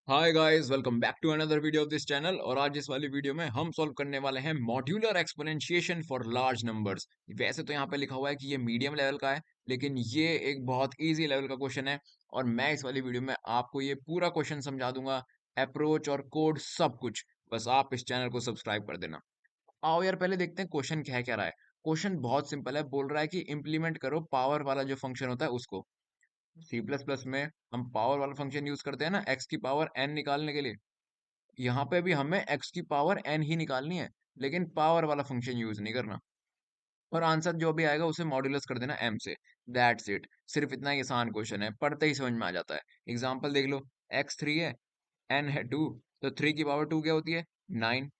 Hi guys, welcome back to another video of this channel. और आज इस वाली वीडियो में हम सॉल्व करने वाले हैं modular exponentiation for large numbers. वैसे तो यहाँ पे लिखा हुआ है कि ये मीडियम लेवल का है, लेकिन ये एक बहुत इजी लेवल का क्वेश्चन है। और मैं इस वाली वीडियो में आपको ये पूरा क्वेश्चन समझा दूंगा, अप्रोच और कोड सब कुछ। बस आप इस चैनल को सब्सक्राइब कर देना। आओ यार, पहले देखते हैं क्वेश्चन क्या रहा है। क्वेश्चन बहुत सिंपल है, बोल रहा है कि इम्प्लीमेंट करो पावर वाला जो फंक्शन होता है उसको। सी प्लस प्लस में हम पावर वाला फंक्शन यूज करते हैं ना, एक्स की पावर एन निकालने के लिए। यहाँ पे भी हमें एक्स की पावर एन ही निकालनी है, लेकिन पावर वाला फंक्शन यूज नहीं करना। और आंसर जो भी आएगा उसे मॉड्यूलस कर देना एम से। That's it. सिर्फ इतना ही आसान क्वेश्चन है, पढ़ते ही समझ में आ जाता है। एग्जाम्पल देख लो, एक्स थ्री है, एन है टू, तो थ्री की पावर टू क्या होती है? नाइन।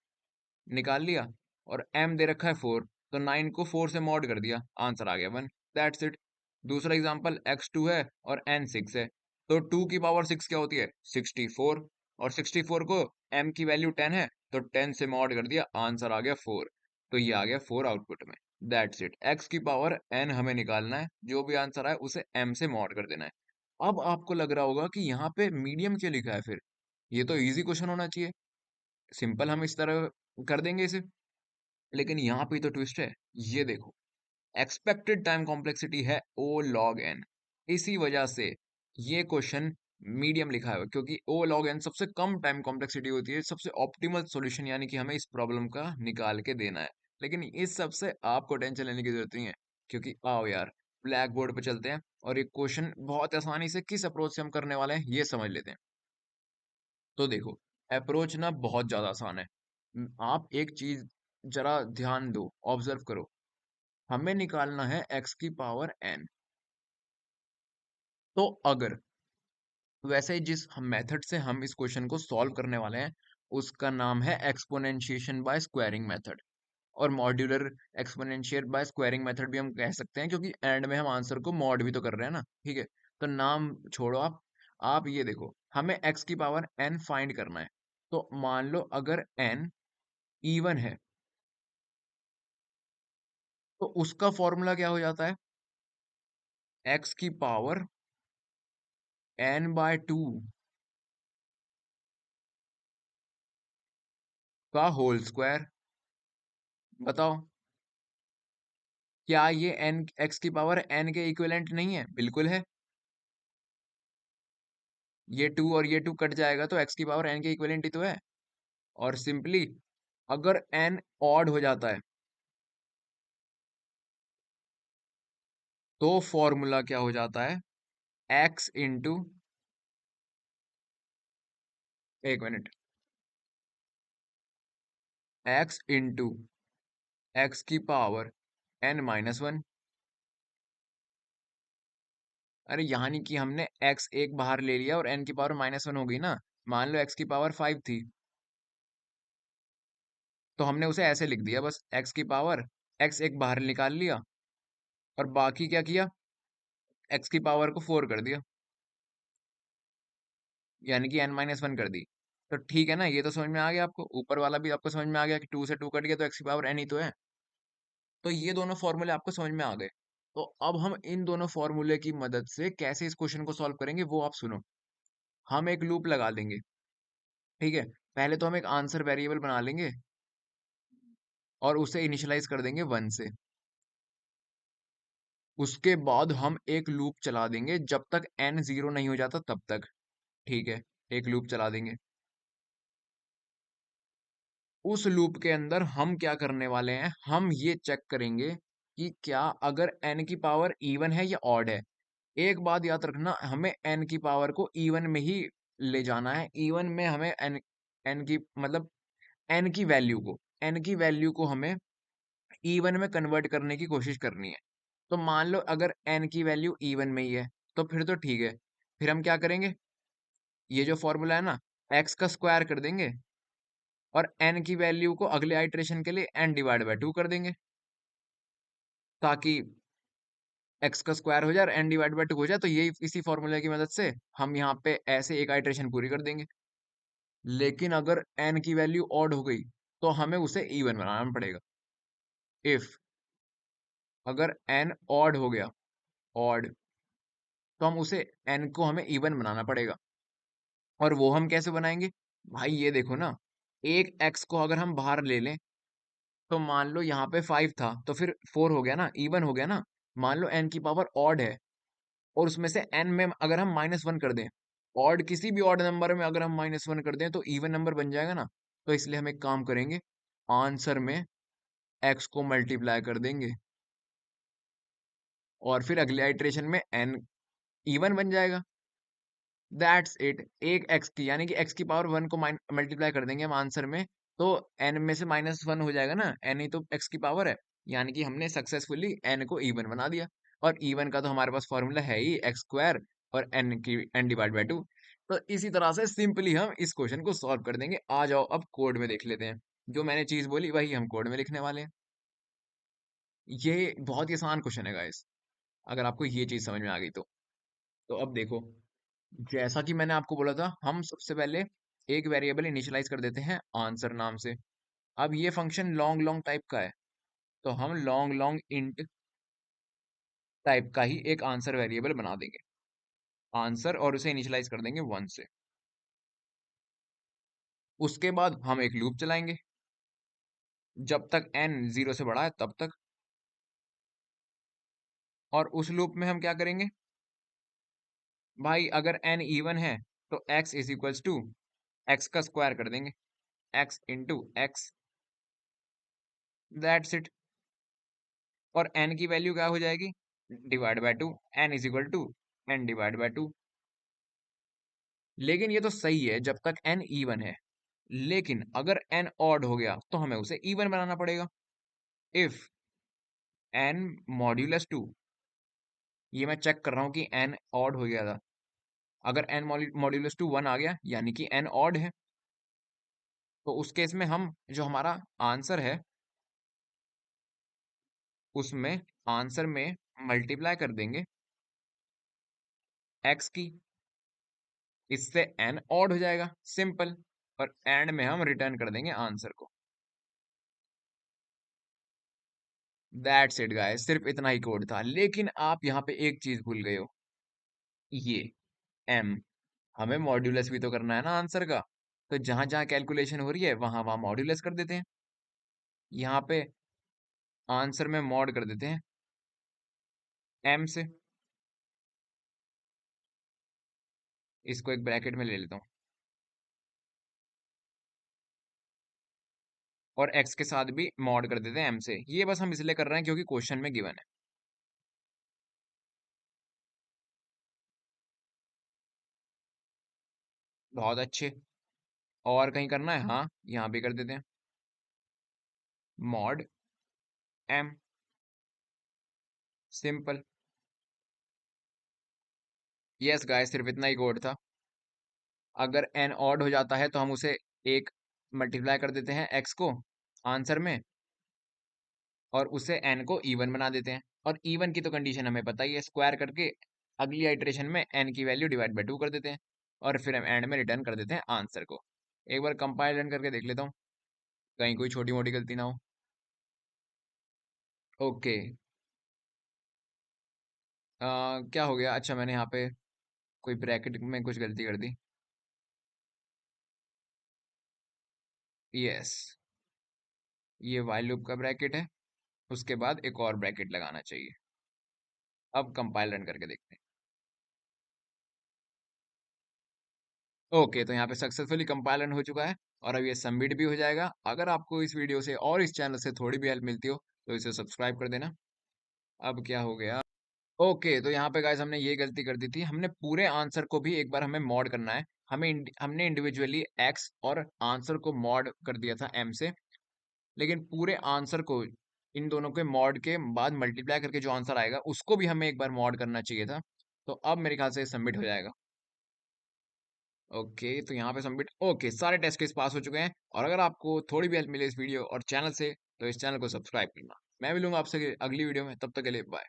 निकाल लिया। और एम दे रखा है फोर, तो नाइन को फोर से मॉड कर दिया, आंसर आ गया वन। That's it. दूसरा एग्जांपल, एक्स टू है और एन सिक्स है, तो टू की पावर सिक्स क्या होती है? 64। और 64 को एम की वैल्यू टेन है, तो टेन से मॉड कर दिया, आंसर आ गया फोर। तो ये आ गया फोर आउटपुट में। That's it. एक्स की पावर एन हमें निकालना है, जो भी आंसर आए उसे एम से मॉड कर देना है। अब आपको लग रहा होगा कि यहाँ पे मीडियम क्यों लिखा है फिर? ये तो इजी क्वेश्चन होना चाहिए, सिंपल हम इस तरह कर देंगे इसे। लेकिन यहाँ पे तो ट्विस्ट है। ये देखो, एक्सपेक्टेड टाइम कॉम्प्लेक्सिटी है ओ लॉग एन। इसी वजह से ये क्वेश्चन मीडियम लिखा है, क्योंकि ओ लॉग एन सबसे कम टाइम कॉम्प्लेक्सिटी होती है, सबसे ऑप्टिमल सॉल्यूशन, यानी कि हमें इस प्रॉब्लम का निकाल के देना है। लेकिन इस सब से आपको टेंशन लेने की जरूरत नहीं है, क्योंकि आओ यार, ब्लैक बोर्ड पे चलते हैं और ये क्वेश्चन बहुत आसानी से किस अप्रोच से हम करने वाले हैं ये समझ लेते हैं। तो देखो, अप्रोच ना बहुत ज्यादा आसान है। आप एक चीज जरा ध्यान दो, ऑब्जर्व करो। हमें निकालना है एक्स की पावर एन। तो अगर वैसे जिस हम मेथड से हम इस क्वेश्चन को सॉल्व करने वाले हैं, उसका नाम है एक्सपोनेंशिएशन बाय स्क्वायरिंग मेथड। और मॉड्यूलर एक्सपोनेंशिएट बाय स्क्वायरिंग मेथड भी हम कह सकते हैं, क्योंकि एंड में हम आंसर को मॉड भी तो कर रहे हैं ना। ठीक है, तो नाम छोड़ो आप ये देखो, हमें एक्स की पावर एन फाइंड करना है। तो मान लो अगर एन इवन है, तो उसका फॉर्मूला क्या हो जाता है? एक्स की पावर एन बाय टू का होल स्क्वायर। बताओ, क्या ये एन एक्स की पावर एन के इक्विवेलेंट नहीं है? बिल्कुल है। ये टू और ये टू कट जाएगा, तो एक्स की पावर एन के इक्विवेलेंट ही तो है। और सिंपली अगर एन ऑड हो जाता है, तो फॉर्मूला क्या हो जाता है? एक्स इंटू, एक मिनट, एक्स इंटू एक्स की पावर एन माइनस वन। अरे यानी कि हमने एक्स एक बाहर ले लिया और एन की पावर माइनस वन हो गई ना। मान लो एक्स की पावर फाइव थी, तो हमने उसे ऐसे लिख दिया, बस एक्स की पावर, एक्स एक बाहर निकाल लिया और बाकी क्या किया, एक्स की पावर को फोर कर दिया, यानी कि एन माइनस वन कर दी। तो ठीक है ना, ये तो समझ में आ गया आपको, ऊपर वाला भी आपको समझ में आ गया कि टू से टू कट गया तो एक्स की पावर एन ही तो है। तो ये दोनों फॉर्मूले आपको समझ में आ गए। तो अब हम इन दोनों फॉर्मूले की मदद से कैसे इस क्वेश्चन को सॉल्व करेंगे वो आप सुनो। हम एक लूप लगा देंगे। ठीक है, पहले तो हम एक आंसर वेरिएबल बना लेंगे और उसे इनिशियलाइज कर देंगे वन से। उसके बाद हम एक लूप चला देंगे जब तक एन जीरो नहीं हो जाता तब तक। ठीक है, एक लूप चला देंगे। उस लूप के अंदर हम क्या करने वाले हैं, हम ये चेक करेंगे कि क्या अगर n की पावर इवन है या ऑड है। एक बात याद रखना, हमें n की पावर को इवन में ही ले जाना है। इवन में हमें n की मतलब n की वैल्यू को हमें इवन में कन्वर्ट करने की कोशिश करनी है। तो मान लो अगर n की वैल्यू इवन में ही है, तो फिर तो ठीक है। फिर हम क्या करेंगे, ये जो फॉर्मूला है ना, x का स्क्वायर कर देंगे और n की वैल्यू को अगले आइट्रेशन के लिए n डिवाइड बाय टू कर देंगे, ताकि x का स्क्वायर हो जाए और n डिवाइड बाय टू हो जाए। तो ये इसी फॉर्मूले की मदद से हम यहाँ पे ऐसे एक आइट्रेशन पूरी कर देंगे। लेकिन अगर n की वैल्यू ऑड हो गई, तो हमें उसे इवन बनाना पड़ेगा। इफ अगर n ऑड हो गया, ऑड, तो हम उसे n को हमें इवन बनाना पड़ेगा। और वो हम कैसे बनाएंगे? भाई ये देखो ना, एक एक्स को अगर हम बाहर ले लें, तो मान लो यहाँ पे 5 था, तो फिर 4 हो गया ना, इवन हो गया ना। मान लो n की पावर ऑड है, और उसमें से n में अगर हम -1 कर दें, ऑड किसी भी ऑड नंबर में अगर हम -1 कर दें तो इवन नंबर बन जाएगा ना। तो इसलिए हम एक काम करेंगे, आंसर में x को मल्टीप्लाई कर देंगे, और फिर अगले आइट्रेशन में n इवन बन जाएगा। That's it. एक x की यानी कि x की पावर 1 को मल्टीप्लाई कर देंगे हम आंसर में, तो n में से -1 हो जाएगा ना, n ही तो x की पावर है। यानी कि हमने सक्सेसफुली n को इवन बना दिया। और इवन का तो हमारे पास फॉर्मूला है ही x स्क्वायर और n डिवाइड बाय 2। तो इसी तरह से सिंपली हम इस क्वेश्चन को सॉल्व कर देंगे। आ जाओ अब कोड में देख लेते हैं। जो मैंने चीज बोली वही हम कोड में लिखने वाले हैं। ये बहुत ही आसान क्वेश्चन है गाइस, अगर आपको ये चीज समझ में आ गई तो अब देखो, जैसा कि मैंने आपको बोला था, हम सबसे पहले एक वेरिएबल इनिशियलाइज कर देते हैं आंसर नाम से। अब ये फंक्शन लॉन्ग लॉन्ग टाइप का है, तो हम लॉन्ग लॉन्ग इंट टाइप का ही एक आंसर वेरिएबल बना देंगे, आंसर, और उसे इनिशियलाइज कर देंगे 1 से। उसके बाद हम एक लूप चलाएंगे जब तक n 0 से बड़ा है तब तक। और उस लूप में हम क्या करेंगे भाई, अगर n इवन है तो x is equals to x का स्क्वायर कर देंगे, x into x. That's it. और n की वैल्यू क्या हो जाएगी, divide by 2। n is equal to n divide by 2। लेकिन ये तो सही है जब तक n इवन है, लेकिन अगर n ऑड हो गया तो हमें उसे इवन बनाना पड़ेगा। इफ n मॉड्यूलस 2, ये मैं चेक कर रहा हूँ कि n ऑड हो गया था। अगर n मॉड्यूलस टू 1 आ गया यानी कि n ऑड है, तो उस केस में हम जो हमारा आंसर है उसमें आंसर में मल्टीप्लाई कर देंगे x की, इससे n ऑड हो जाएगा, सिंपल। और एंड में हम रिटर्न कर देंगे आंसर को। दैट्स इट गाइस, सिर्फ इतना ही कोड था। लेकिन आप यहाँ पे एक चीज भूल गए हो, ये m, हमें मॉड्यूलस भी तो करना है ना आंसर का। तो जहां जहां कैलकुलेशन हो रही है वहां वहां मॉड्यूलस कर देते हैं। यहाँ पे आंसर में मॉड कर देते हैं m से। इसको एक ब्रैकेट में ले लेता हूँ, और x के साथ भी मॉड कर देते हैं m से। ये बस हम इसलिए कर रहे हैं क्योंकि क्वेश्चन में गिवन है। बहुत अच्छे। और कहीं करना है? हाँ, यहाँ भी कर देते हैं mod m, simple. Yes guys, सिर्फ इतना ही कोड था। अगर n ऑड हो जाता है तो हम उसे एक मल्टीप्लाई कर देते हैं x को आंसर में, और उसे n को इवन बना देते हैं। और इवन की तो कंडीशन हमें पता ही है, स्क्वायर करके अगली आइटरेशन में n की वैल्यू डिवाइड बाय 2 कर देते हैं, और फिर हम एंड में रिटर्न कर देते हैं आंसर को। एक बार कंपाइल रन करके देख लेता हूँ, कहीं कोई छोटी मोटी गलती ना हो। ओके। क्या हो गया? अच्छा, मैंने यहाँ पे कोई ब्रैकेट में कुछ गलती कर दी। यस, ये वाइल लूप का ब्रैकेट है, उसके बाद एक और ब्रैकेट लगाना चाहिए। अब कंपाइल रन करके देखते हैं। ओके, तो यहाँ पे सक्सेसफुली कंपाइल रन हो चुका है, और अब ये सबमिट भी हो जाएगा। अगर आपको इस वीडियो से और इस चैनल से थोड़ी भी हेल्प मिलती हो तो इसे सब्सक्राइब कर देना। अब क्या हो गया? ओके, तो यहाँ पे गाइस हमने ये गलती कर दी थी, हमने पूरे आंसर को भी एक बार हमें मॉड करना है। हमने इंडिविजुअली एक्स और आंसर को मॉड कर दिया था एम से, लेकिन पूरे आंसर को इन दोनों के मॉड के बाद मल्टीप्लाई करके जो आंसर आएगा उसको भी हमें एक बार मॉड करना चाहिए था। तो अब मेरे ख्याल से सबमिट हो जाएगा। ओके, तो यहाँ पे सबमिट। ओके, सारे टेस्ट केस पास हो चुके हैं। और अगर आपको थोड़ी भी हेल्प मिले इस वीडियो और चैनल से, तो इस चैनल को सब्सक्राइब करना। मैं मिलूंगा आपसे अगली वीडियो में, तब तक के लिए बाय।